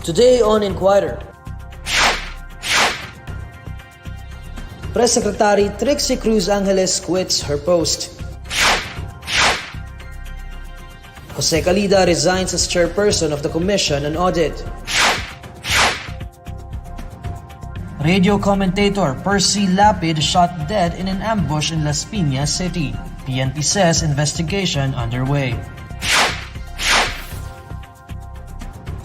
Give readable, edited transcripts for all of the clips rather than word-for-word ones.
Today on Inquirer, Press Secretary Trixie Cruz-Angeles quits her post. Jose Calida resigns as chairperson of the Commission on Audit. Radio commentator Percy Lapid shot dead in an ambush in Las Piñas City. PNP says investigation underway.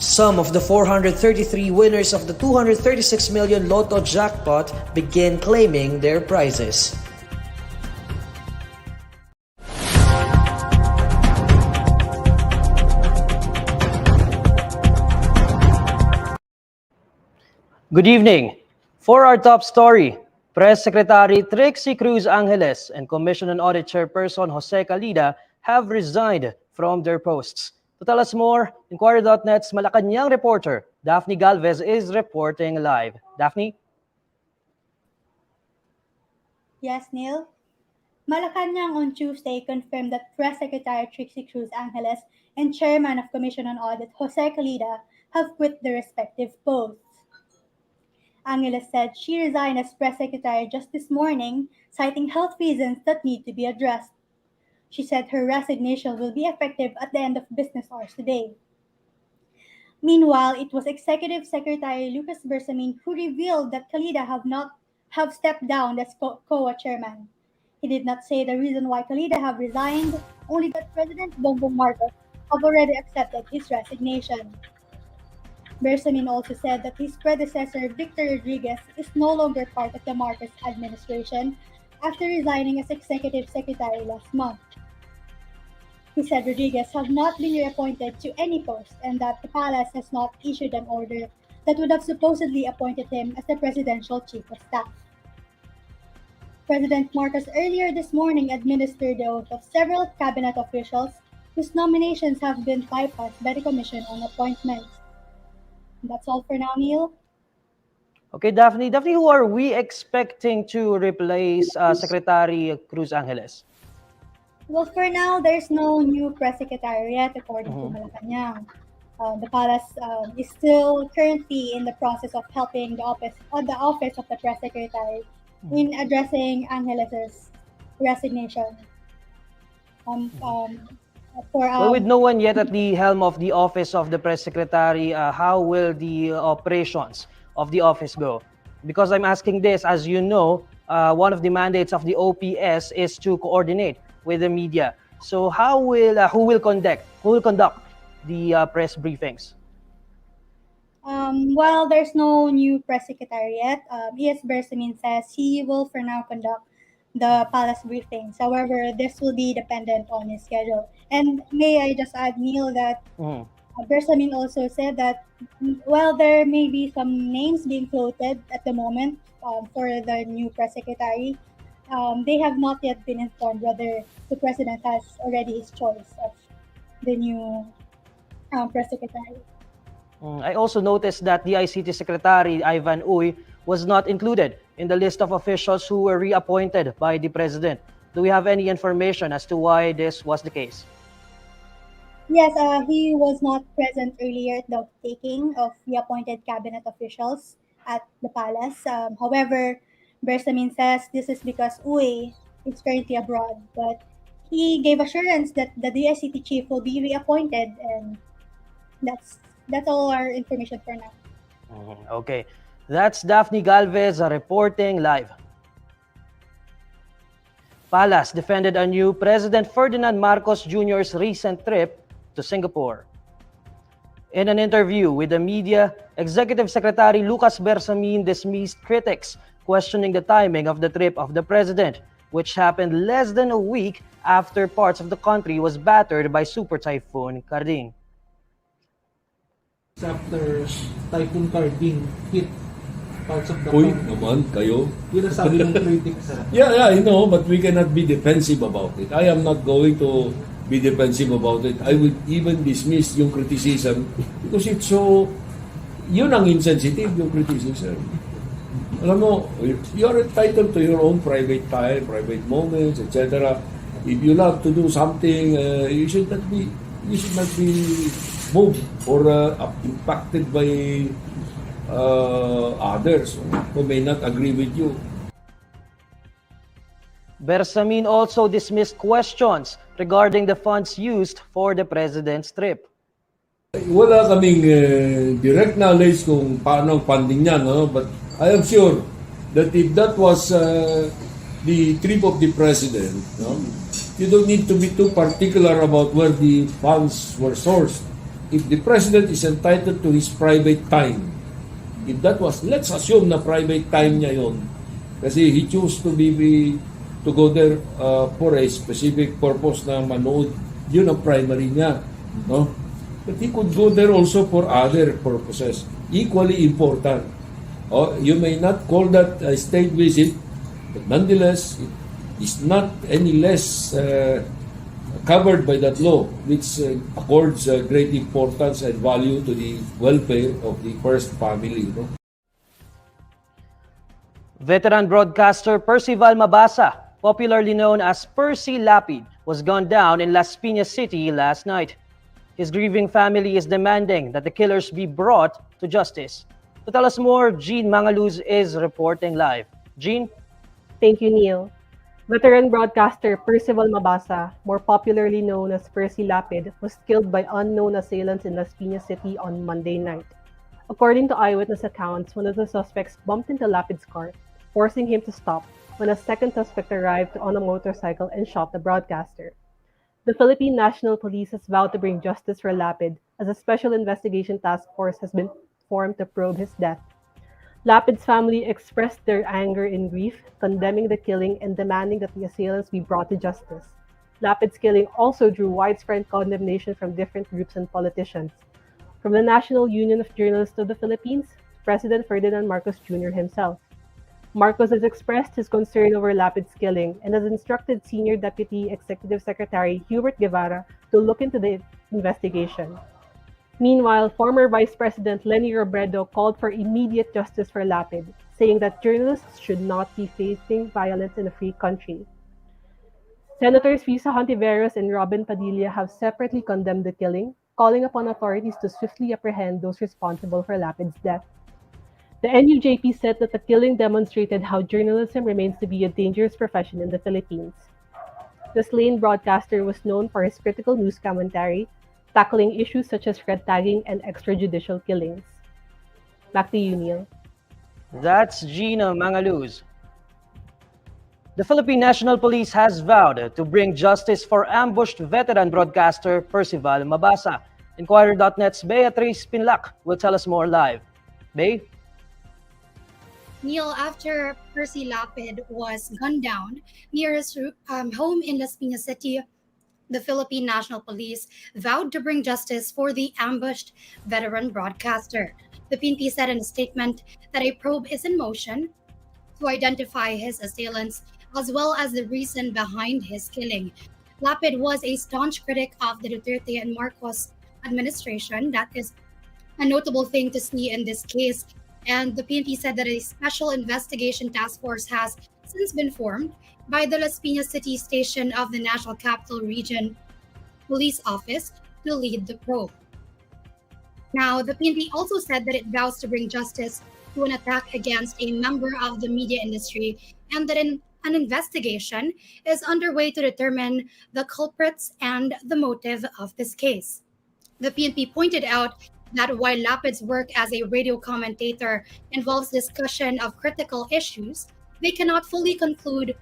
Some of the 433 winners of the 236 million Lotto jackpot begin claiming their prizes. Good evening. For our top story, Press Secretary Trixie Cruz-Angeles and Commission on Audit Chairperson Jose Calida have resigned from their posts. To tell us more, INQUIRER.net's Malacanang reporter Daphne Galvez is reporting live. Daphne? Yes, Neil. Malacanang on Tuesday confirmed that Press Secretary Trixie Cruz-Angeles and Chairman of Commission on Audit Jose Calida have quit their respective posts. Angeles said she resigned as Press Secretary just this morning, citing health reasons that need to be addressed. She said her resignation will be effective at the end of business hours today. Meanwhile, it was Executive Secretary Lucas Bersamin who revealed that Calida have stepped down as COA chairman. He did not say the reason why Calida have resigned, only that President Bongbong Marcos have already accepted his resignation. Bersamin also said that his predecessor, Victor Rodriguez, is no longer part of the Marcos administration after resigning as Executive Secretary last month. He said Rodriguez have not been reappointed to any post and that the palace has not issued an order that would have supposedly appointed him as the presidential chief of staff. President Marcos earlier this morning administered the oath of several cabinet officials whose nominations have been bypassed by the Commission on Appointments. That's all for now, Neil. Okay, Daphne. Daphne, who are we expecting to replace Secretary Cruz-Angeles? Well, for now, there's no new press secretary yet, according to Malacanang. The palace is still currently in the process of helping the office of the press secretary in addressing Angeles' resignation. Well, with no one yet at the helm of the office of the press secretary, how will the operations of the office go? Because I'm asking this, as you know, one of the mandates of the OPS is to coordinate with the media. So how will who will conduct the press briefings? Well, there's no new press secretary yet. ES Bersamin says he will for now conduct the palace briefings. However, this will be dependent on his schedule. And may I just add, Neil, that Bersamin also said that while there may be some names being floated at the moment for the new press secretary, they have not yet been informed whether the president has already his choice of the new press secretary. I also noticed that the ICT Secretary Ivan Uy was not included in the list of officials who were reappointed by the president. Do we have any information as to why this was the case? Yes, he was not present earlier at the taking of the appointed cabinet officials at the palace. However, Bersamin says this is because Uy is currently abroad, but he gave assurance that the DICT chief will be reappointed, and that's all our information for now. Okay, that's Daphne Galvez reporting live. Palace defended anew President Ferdinand Marcos Jr.'s recent trip to Singapore. In an interview with the media, Executive Secretary Lucas Bersamin dismissed critics questioning the timing of the trip of the president, which happened less than a week after parts of the country was battered by Super Typhoon Carding. After Typhoon Carding hit parts of the Uy, country. naman, kayo. Yun ang sabi ng critics. Yeah, I know, but we cannot be defensive about it. I am not going to be defensive about it. I would even dismiss yung criticism because it's so, yun ang insensitive, yung criticism. Alam mo, you are entitled to your own private time, private moments, etc. If you love to do something, you should not be you should not be moved or impacted by others who may not agree with you. Bersamin also dismissed questions regarding the funds used for the president's trip. Wala kaming direct knowledge kung paano ang funding niya, no? But I am sure that if that was the trip of the president, no? You don't need to be too particular about where the funds were sourced. If the president is entitled to his private time, if that was, let's assume na private time niya yon, kasi he chose to go there for a specific purpose na manood, yun ang primary niya, no? But he could go there also for other purposes, equally important. You may not call that a state visit, but nonetheless, it is not any less covered by that law, which accords great importance and value to the welfare of the first family. No? Veteran broadcaster Percy Mabasa, popularly known as Percy Lapid, was gunned down in Las Piñas City last night. His grieving family is demanding that the killers be brought to justice. To tell us more, Jean Mangaluz is reporting live. Jean? Thank you, Neil. Veteran broadcaster Percival Mabasa, more popularly known as Percy Lapid, was killed by unknown assailants in Las Piñas City on Monday night. According to eyewitness accounts, one of the suspects bumped into Lapid's car, forcing him to stop when a second suspect arrived on a motorcycle and shot the broadcaster. The Philippine National Police has vowed to bring justice for Lapid, as a special investigation task force has been formed to probe his death. Lapid's family expressed their anger and grief, condemning the killing and demanding that the assailants be brought to justice. Lapid's killing also drew widespread condemnation from different groups and politicians. From the National Union of Journalists of the Philippines, President Ferdinand Marcos Jr. himself. Marcos has expressed his concern over Lapid's killing and has instructed Senior Deputy Executive Secretary Hubert Guevara to look into the investigation. Meanwhile, former Vice President Leni Robredo called for immediate justice for Lapid, saying that journalists should not be facing violence in a free country. Senators Risa Hontiveros and Robin Padilla have separately condemned the killing, calling upon authorities to swiftly apprehend those responsible for Lapid's death. The NUJP said that the killing demonstrated how journalism remains to be a dangerous profession in the Philippines. The slain broadcaster was known for his critical news commentary, tackling issues such as red tagging and extrajudicial killings. Back to you, Neil. That's Gina Mangaluz. The Philippine National Police has vowed to bring justice for ambushed veteran broadcaster Percival Mabasa. INQUIRER.net's Beatrice Pinlac will tell us more live. Bay? Neil, after Percy Lapid was gunned down near his home in Las Piñas City, the Philippine National Police vowed to bring justice for the ambushed veteran broadcaster. The PNP said in a statement that a probe is in motion to identify his assailants as well as the reason behind his killing. Lapid was a staunch critic of the Duterte and Marcos administration. That is a notable thing to see in this case. And the PNP said that a special investigation task force has since been formed by the Las Piñas City Station of the National Capital Region Police Office to lead the probe. Now, the PNP also said that it vows to bring justice to an attack against a member of the media industry and that an investigation is underway to determine the culprits and the motive of this case. The PNP pointed out that while Lapid's work as a radio commentator involves discussion of critical issues, they cannot fully conclude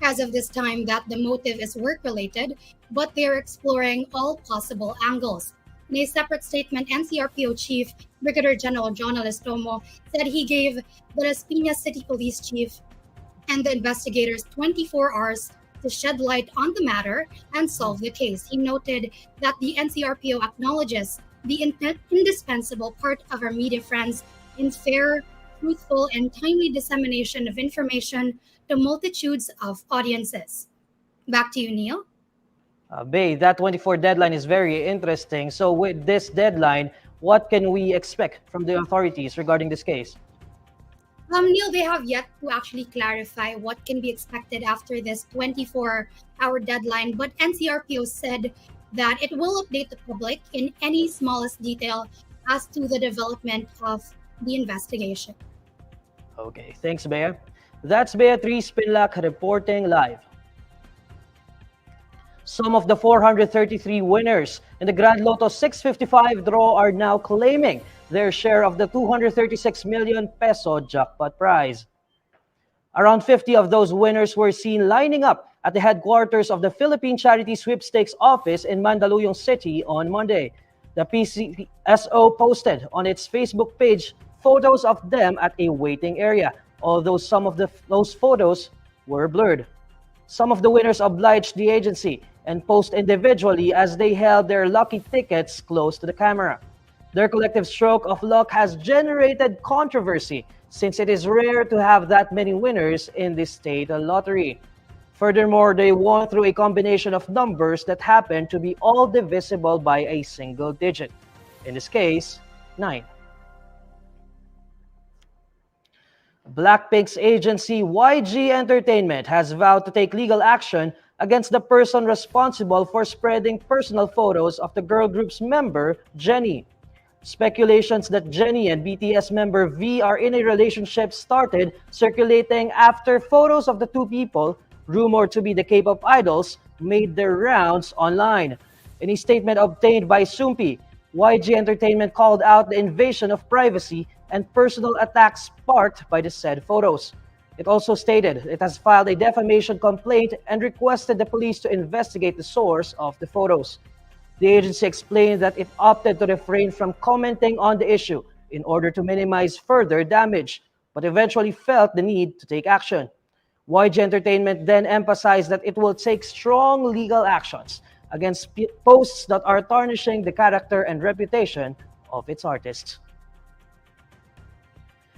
as of this time that the motive is work-related, but they are exploring all possible angles. In a separate statement, NCRPO Chief Brigadier General John Alistomo said he gave the Las Piñas City Police Chief and the investigators 24 hours to shed light on the matter and solve the case. He noted that the NCRPO acknowledges the indispensable part of our media friends in fair, truthful, and timely dissemination of information to multitudes of audiences. Back to you, Neil. Bay, that 24 deadline is very interesting. So with this deadline, what can we expect from the authorities regarding this case? Neil, they have yet to actually clarify what can be expected after this 24-hour deadline, but NCRPO said that it will update the public in any smallest detail as to the development of the investigation. Okay, thanks, Bea. That's Beatrice Pinlac reporting live. Some of the 433 winners in the Grand Lotto 655 draw are now claiming their share of the 236 million peso jackpot prize. Around 50 of those winners were seen lining up at the headquarters of the Philippine Charity Sweepstakes Office in Mandaluyong City on Monday. The PCSO posted on its Facebook page photos of them at a waiting area, although some of those photos were blurred. Some of the winners obliged the agency and posed individually as they held their lucky tickets close to the camera. Their collective stroke of luck has generated controversy since it is rare to have that many winners in the state lottery. Furthermore, they won through a combination of numbers that happen to be all divisible by a single digit. In this case, 9. Blackpink's agency YG Entertainment has vowed to take legal action against the person responsible for spreading personal photos of the girl group's member, Jennie. Speculations that Jennie and BTS member V are in a relationship started circulating after photos of the two people, rumored to be the K-pop idols, made their rounds online. In a statement obtained by Soompi, YG Entertainment called out the invasion of privacy and personal attacks sparked by the said photos. It also stated it has filed a defamation complaint and requested the police to investigate the source of the photos. The agency explained that it opted to refrain from commenting on the issue in order to minimize further damage, but eventually felt the need to take action. YG Entertainment then emphasized that it will take strong legal actions against posts that are tarnishing the character and reputation of its artists.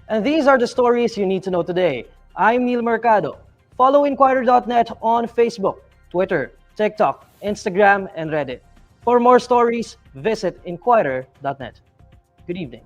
And these are the stories you need to know today. I'm Neil Mercado. Follow INQUIRER.net on Facebook, Twitter, TikTok, Instagram, and Reddit. For more stories, visit INQUIRER.net. Good evening.